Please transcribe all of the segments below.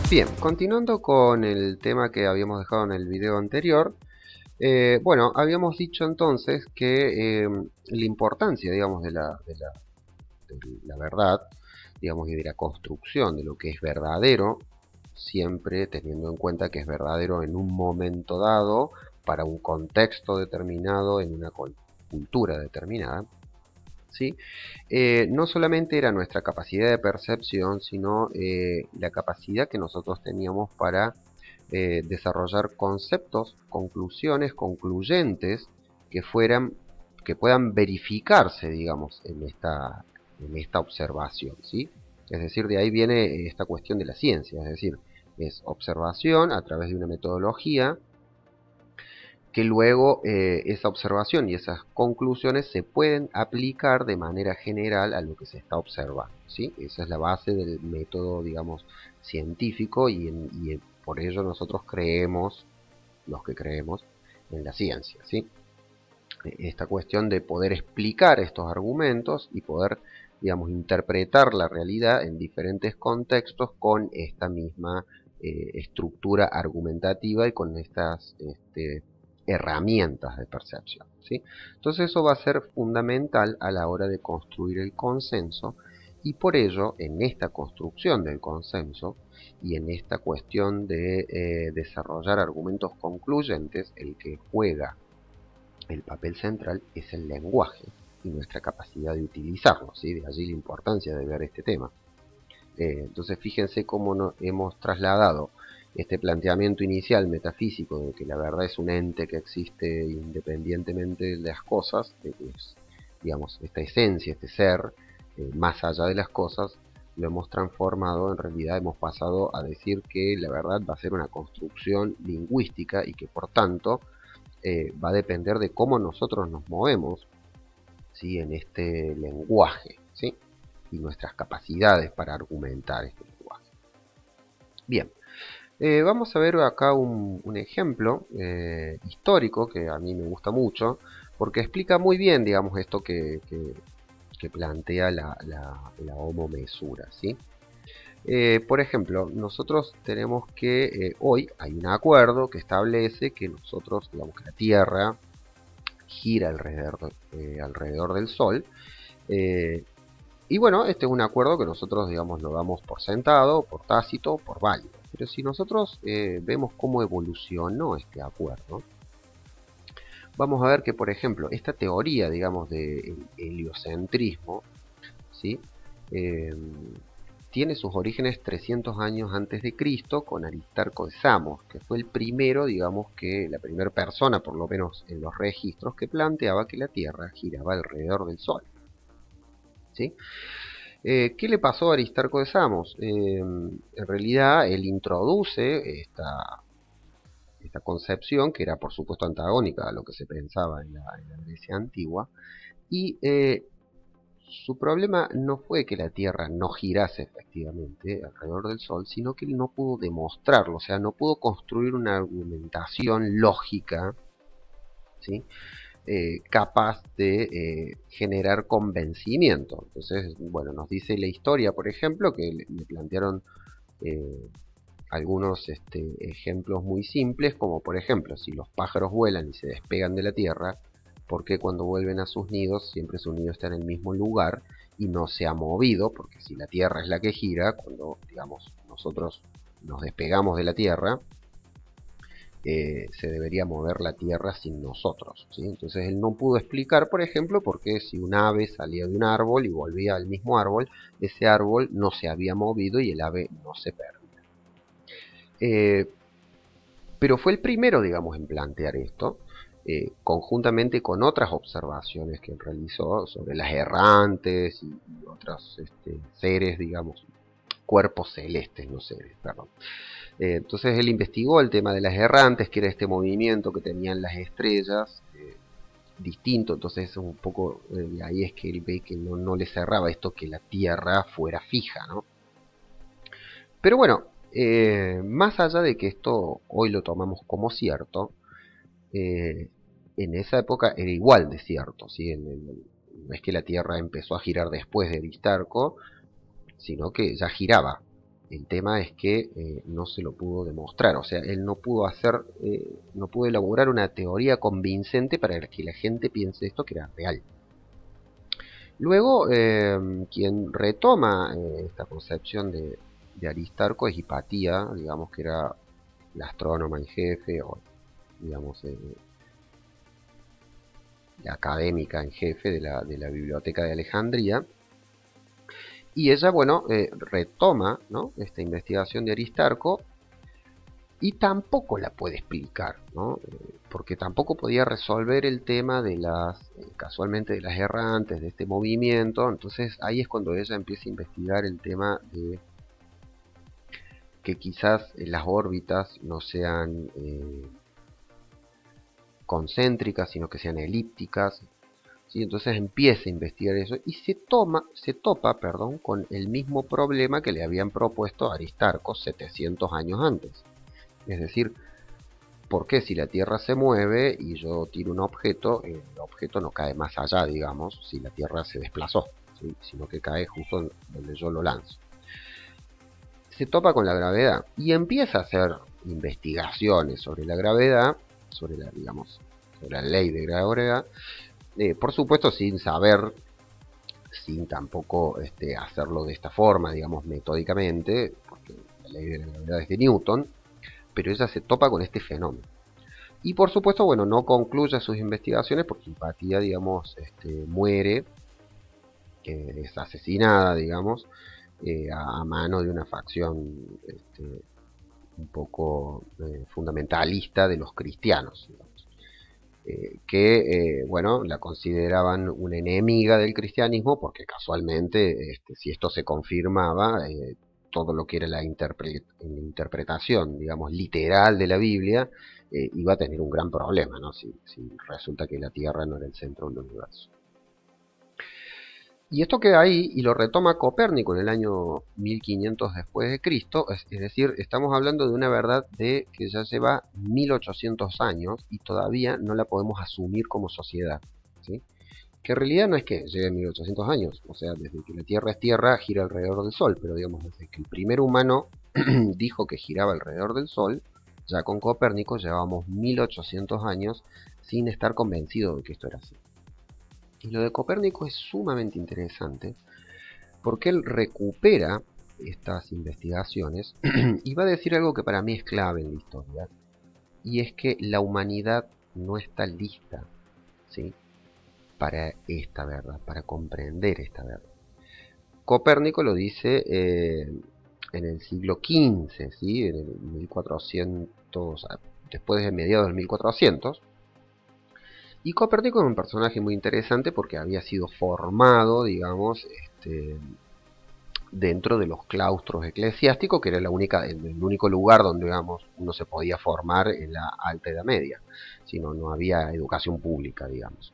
Bien, continuando con el tema que habíamos dejado en el video anterior, bueno, habíamos dicho entonces que la importancia, digamos, de la verdad, digamos, y de la construcción de lo que es verdadero, siempre teniendo en cuenta que es verdadero en un momento dado, para un contexto determinado, en una cultura determinada, ¿sí? No solamente era nuestra capacidad de percepción, sino la capacidad que nosotros teníamos para desarrollar conceptos, conclusiones, concluyentes que fueran, que puedan verificarse, digamos, en esta observación, ¿sí? Es decir, de ahí viene esta cuestión de la ciencia, es decir, es observación a través de una metodología que luego esa observación y esas conclusiones se pueden aplicar de manera general a lo que se está observando, ¿sí? Esa es la base del método, digamos, científico y por ello nosotros creemos, los que creemos, en la ciencia, ¿sí? Esta cuestión de poder explicar estos argumentos y poder, digamos, interpretar la realidad en diferentes contextos con esta misma estructura argumentativa y con estas herramientas de percepción, ¿sí? Entonces eso va a ser fundamental a la hora de construir el consenso y por ello en esta construcción del consenso y en esta cuestión de desarrollar argumentos concluyentes, el que juega el papel central es el lenguaje y nuestra capacidad de utilizarlo, ¿sí? De allí la importancia de ver este tema. Entonces fíjense cómo hemos trasladado este planteamiento inicial metafísico de que la verdad es un ente que existe independientemente de las cosas, de que es, digamos, esta esencia, este ser, más allá de las cosas, lo hemos transformado, en realidad hemos pasado a decir que la verdad va a ser una construcción lingüística y que por tanto va a depender de cómo nosotros nos movemos, ¿sí? En este lenguaje, ¿sí? Y nuestras capacidades para argumentar este lenguaje. Bien, vamos a ver acá un ejemplo histórico que a mí me gusta mucho, porque explica muy bien, digamos, esto que plantea la homomesura, ¿sí? Por ejemplo, nosotros tenemos que hoy hay un acuerdo que establece que nosotros, digamos, que la Tierra gira alrededor del Sol. eh, y bueno, este es un acuerdo que nosotros, digamos, lo damos por sentado, por tácito, por válido. Pero si nosotros vemos cómo evolucionó este acuerdo, vamos a ver que, por ejemplo, esta teoría, digamos, del heliocentrismo, ¿sí? Eh, tiene sus orígenes 300 años antes de Cristo con Aristarco de Samos, que fue el primero, digamos, que la primera persona, por lo menos en los registros, que planteaba que la Tierra giraba alrededor del Sol, ¿sí? ¿Qué le pasó a Aristarco de Samos? En realidad él introduce esta concepción, que era por supuesto antagónica a lo que se pensaba en la Grecia antigua, y su problema no fue que la Tierra no girase efectivamente alrededor del Sol, sino que él no pudo demostrarlo, o sea, no pudo construir una argumentación lógica, ¿sí? Capaz de generar convencimiento. Entonces, bueno, nos dice la historia, por ejemplo, que le plantearon eh, algunos ejemplos muy simples, como por ejemplo, si los pájaros vuelan y se despegan de la Tierra, ¿por qué cuando vuelven a sus nidos siempre su nido está en el mismo lugar y no se ha movido? Porque si la Tierra es la que gira, cuando, digamos, nosotros nos despegamos de la Tierra, se debería mover la Tierra sin nosotros, ¿sí? Entonces él no pudo explicar, por ejemplo, por qué si un ave salía de un árbol y volvía al mismo árbol, ese árbol no se había movido y el ave no se perdía. Pero fue el primero, digamos, en plantear esto, conjuntamente con otras observaciones que realizó sobre las errantes y otros seres, digamos, cuerpos celestes, no seres, perdón. Entonces él investigó el tema de las errantes, que era este movimiento que tenían las estrellas, distinto, entonces un poco ahí es que él ve que no le cerraba esto que la Tierra fuera fija, ¿no? Pero bueno, más allá de que esto hoy lo tomamos como cierto, eh, en esa época era igual de cierto, ¿sí? No es que la Tierra empezó a girar después de Aristarco, sino que ya giraba. El tema es que no se lo pudo demostrar, o sea, él no pudo no pudo elaborar una teoría convincente para que la gente piense esto que era real. Luego, quien retoma esta concepción de Aristarco es Hipatía, digamos que era la astrónoma en jefe, o digamos la académica en jefe de la Biblioteca de Alejandría. Y ella, bueno, retoma, ¿no?, esta investigación de Aristarco y tampoco la puede explicar, ¿no? Porque tampoco podía resolver el tema de casualmente de las errantes, de este movimiento. Entonces ahí es cuando ella empieza a investigar el tema de que quizás las órbitas no sean concéntricas, sino que sean elípticas. ¿Sí? Entonces empieza a investigar eso y se topa, perdón, con el mismo problema que le habían propuesto a Aristarco 700 años antes. Es decir, ¿por qué si la Tierra se mueve y yo tiro un objeto, el objeto no cae más allá, digamos, si la Tierra se desplazó, ¿sí?, sino que cae justo donde yo lo lanzo? Se topa con la gravedad y empieza a hacer investigaciones sobre la gravedad, sobre la, digamos, sobre la ley de gravedad, por supuesto sin saber, sin tampoco hacerlo de esta forma, digamos, metódicamente, porque la ley de la gravedad es de Newton, pero ella se topa con este fenómeno. Y por supuesto, bueno, no concluye sus investigaciones porque Hipatía, digamos, muere, es asesinada, digamos, a mano de una facción un poco fundamentalista de los cristianos, digamos, que, bueno, la consideraban una enemiga del cristianismo porque casualmente, si esto se confirmaba, todo lo que era la interpretación, digamos, literal de la Biblia, iba a tener un gran problema, ¿no?, si resulta que la Tierra no era el centro del universo. Y esto queda ahí y lo retoma Copérnico en el año 1500 después de Cristo, es decir, estamos hablando de una verdad que ya lleva 1800 años y todavía no la podemos asumir como sociedad, ¿sí? Que en realidad no es que lleve 1800 años, o sea, desde que la Tierra es Tierra gira alrededor del Sol, pero digamos, desde que el primer humano dijo que giraba alrededor del Sol, ya con Copérnico llevábamos 1800 años sin estar convencidos de que esto era así. Y lo de Copérnico es sumamente interesante porque él recupera estas investigaciones y va a decir algo que para mí es clave en la historia, y es que la humanidad no está lista, ¿sí?, para esta verdad, para comprender esta verdad. Copérnico lo dice en el siglo XV, ¿sí?, en el 1400, después de mediados del 1400. Y Copérnico es un personaje muy interesante porque había sido formado, digamos, dentro de los claustros eclesiásticos, que era el único lugar donde, digamos, uno se podía formar en la Alta Edad Media, sino no había educación pública, digamos.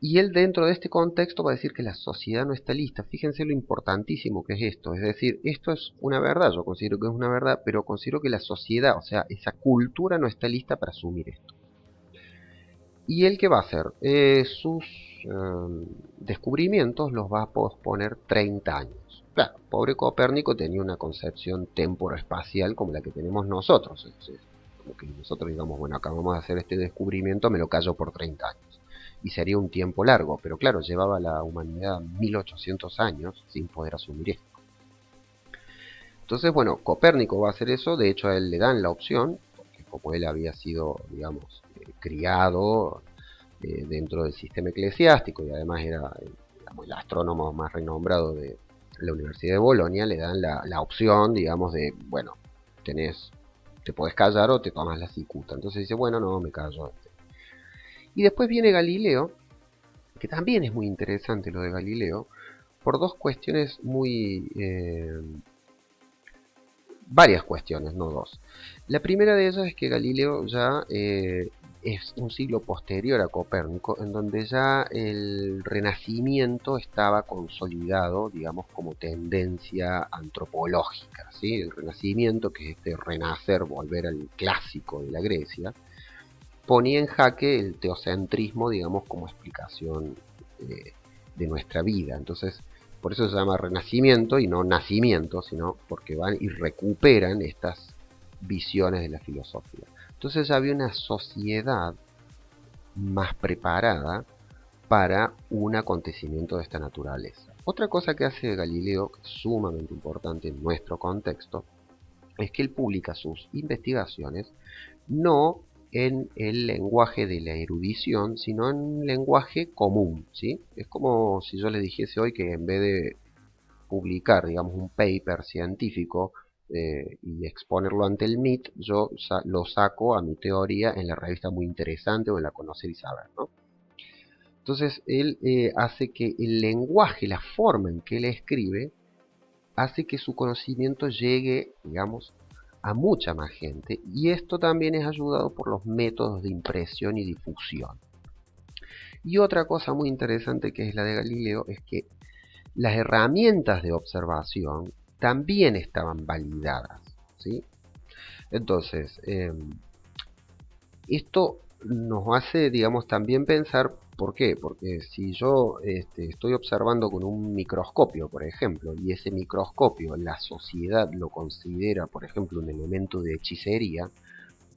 Y él, dentro de este contexto, va a decir que la sociedad no está lista. Fíjense lo importantísimo que es esto. Es decir, esto es una verdad, yo considero que es una verdad, pero considero que la sociedad, o sea, esa cultura no está lista para asumir esto. ¿Y él qué va a hacer? Sus descubrimientos los va a posponer 30 años. Claro, pobre Copérnico tenía una concepción temporoespacial como la que tenemos nosotros. Como que nosotros digamos, bueno, acabamos de hacer este descubrimiento, me lo callo por 30 años. Y sería un tiempo largo, pero claro, llevaba la humanidad 1800 años sin poder asumir esto. Entonces, bueno, Copérnico va a hacer eso, de hecho a él le dan la opción, porque como él había sido, digamos, criado dentro del sistema eclesiástico y además era, digamos, el astrónomo más renombrado de la Universidad de Bolonia, le dan la opción, digamos, de, bueno, te podés callar o te tomas la cicuta. Entonces dice, bueno, no, me callo. Y después viene Galileo, que también es muy interesante lo de Galileo, por dos cuestiones muy... varias cuestiones, no dos. La primera de ellas es que Galileo ya es un siglo posterior a Copérnico, en donde ya el Renacimiento estaba consolidado, digamos, como tendencia antropológica, ¿sí? El Renacimiento, que es este renacer, volver al clásico de la Grecia, ponía en jaque el teocentrismo, digamos, como explicación de nuestra vida. Entonces, Por eso se llama renacimiento y no nacimiento, sino porque van y recuperan estas visiones de la filosofía. Entonces ya había una sociedad más preparada para un acontecimiento de esta naturaleza. Otra cosa que hace Galileo, que es sumamente importante en nuestro contexto, es que él publica sus investigaciones no en el lenguaje de la erudición, sino en un lenguaje común, ¿sí? Es como si yo le dijese hoy que en vez de publicar, digamos, un paper científico y exponerlo ante el MIT, yo lo saco a mi teoría en la revista Muy Interesante o en la Conocer y Saber, ¿no? Entonces, él hace que el lenguaje, la forma en que él escribe, hace que su conocimiento llegue, digamos, a mucha más gente. Y esto también es ayudado por los métodos de impresión y difusión. Y otra cosa muy interesante que es la de Galileo es que las herramientas de observación también estaban validadas, ¿sí? Entonces, esto nos hace, digamos, también pensar, ¿por qué? Porque si yo estoy observando con un microscopio, por ejemplo, y ese microscopio la sociedad lo considera, por ejemplo, un elemento de hechicería,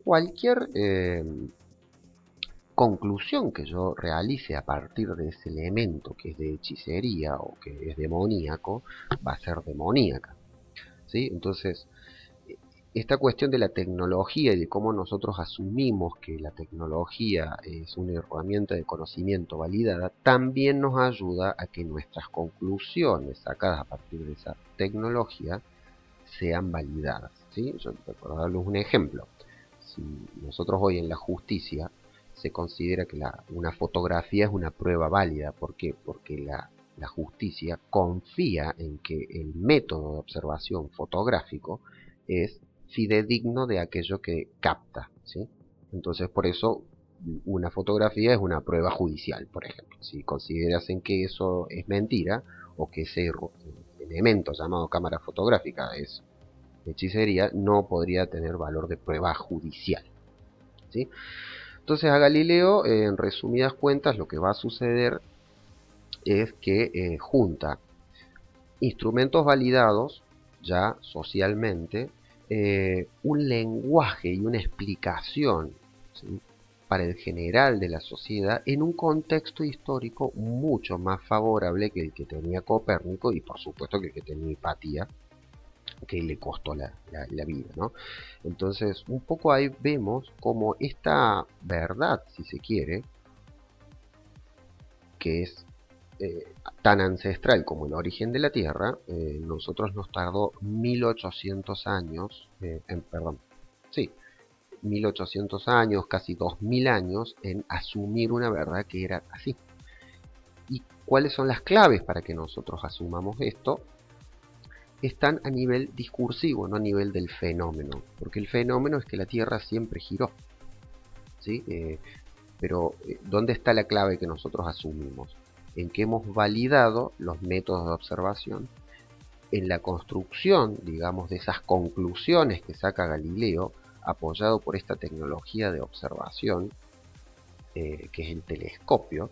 cualquier conclusión que yo realice a partir de ese elemento que es de hechicería o que es demoníaco, va a ser demoníaca, ¿sí? Entonces, esta cuestión de la tecnología y de cómo nosotros asumimos que la tecnología es una herramienta de conocimiento validada, también nos ayuda a que nuestras conclusiones sacadas a partir de esa tecnología sean validadas, ¿sí? Yo, por darles un ejemplo, si nosotros hoy en la justicia se considera que una fotografía es una prueba válida, ¿por qué? Porque la justicia confía en que el método de observación fotográfico es fidedigno de aquello que capta, ¿sí? Entonces, por eso una fotografía es una prueba judicial, por ejemplo. Si considerasen que eso es mentira o que ese elemento llamado cámara fotográfica es hechicería, no podría tener valor de prueba judicial, ¿sí? Entonces a Galileo, en resumidas cuentas, lo que va a suceder es que junta instrumentos validados ya socialmente, un lenguaje y una explicación, ¿sí?, para el general de la sociedad en un contexto histórico mucho más favorable que el que tenía Copérnico y por supuesto que el que tenía Hipatia, que le costó la vida, ¿no? Entonces, un poco ahí vemos como esta verdad, si se quiere, que es tan ancestral como el origen de la Tierra, nosotros nos tardó 1800 años, perdón, sí, 1800 años, casi 2000 años en asumir una verdad que era así. ¿Y cuáles son las claves para que nosotros asumamos esto? Están a nivel discursivo, no a nivel del fenómeno, porque el fenómeno es que la Tierra siempre giró, ¿sí? Pero ¿dónde está la clave que nosotros asumimos? En que hemos validado los métodos de observación, en la construcción, digamos, de esas conclusiones que saca Galileo, apoyado por esta tecnología de observación, que es el telescopio,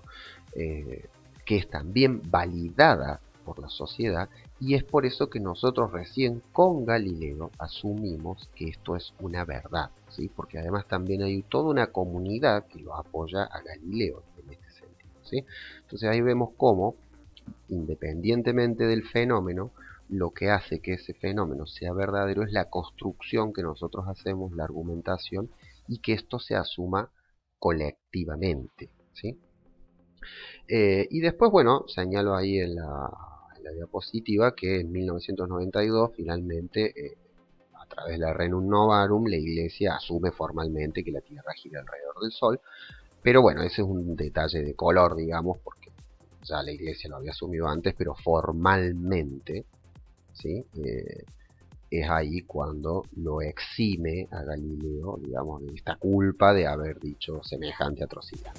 que es también validada por la sociedad, y es por eso que nosotros recién con Galileo asumimos que esto es una verdad, ¿sí? Porque además también hay toda una comunidad que lo apoya a Galileo en este sentido, ¿sí? Entonces ahí vemos cómo, independientemente del fenómeno, lo que hace que ese fenómeno sea verdadero es la construcción que nosotros hacemos, la argumentación, y que esto se asuma colectivamente, ¿sí? Y después, bueno, señalo ahí en la diapositiva que en 1992 finalmente, a través de la Renum Novarum, la Iglesia asume formalmente que la Tierra gira alrededor del Sol. Pero bueno, ese es un detalle de color, digamos, porque ya la Iglesia lo había asumido antes, pero formalmente, ¿sí? Es ahí cuando lo exime a Galileo, digamos, de esta culpa de haber dicho semejante atrocidad.